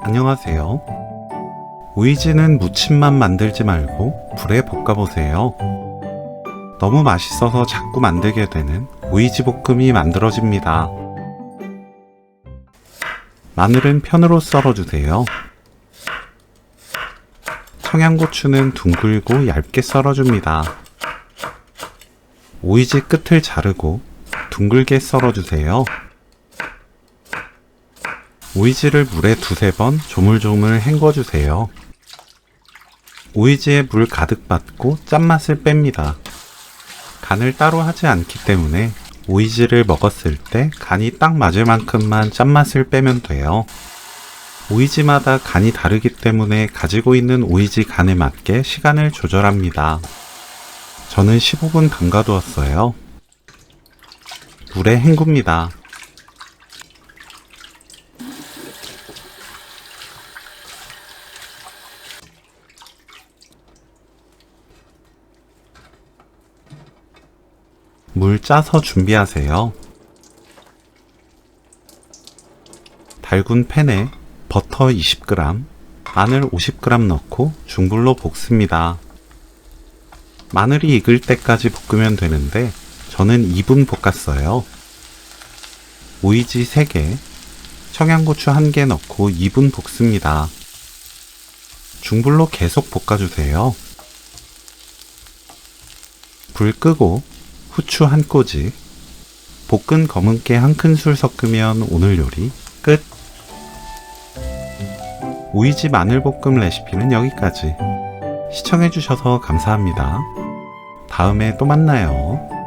안녕하세요. 오이지는 무침만 만들지 말고 불에 볶아보세요. 너무 맛있어서 자꾸 만들게 되는 오이지 볶음이 만들어집니다. 마늘은 편으로 썰어주세요. 청양고추는 둥글고 얇게 썰어줍니다. 오이지 끝을 자르고 둥글게 썰어주세요. 오이지를 물에 두세 번 조물조물 헹궈주세요. 오이지에 물 가득 받고 짠맛을 뺍니다. 간을 따로 하지 않기 때문에 오이지를 먹었을 때 간이 딱 맞을 만큼만 짠맛을 빼면 돼요. 오이지마다 간이 다르기 때문에 가지고 있는 오이지 간에 맞게 시간을 조절합니다. 저는 15분 담가두었어요. 물에 헹굽니다. 물 짜서 준비하세요. 달군 팬에 버터 20g, 마늘 50g 넣고 중불로 볶습니다. 마늘이 익을 때까지 볶으면 되는데 저는 2분 볶았어요. 오이지 3개, 청양고추 1개 넣고 2분 볶습니다. 중불로 계속 볶아주세요. 불 끄고 후추 1꼬집, 볶은 검은깨 1큰술 섞으면 오늘 요리 끝! 오이지 마늘볶음 레시피는 여기까지. 시청해주셔서 감사합니다. 다음에 또 만나요.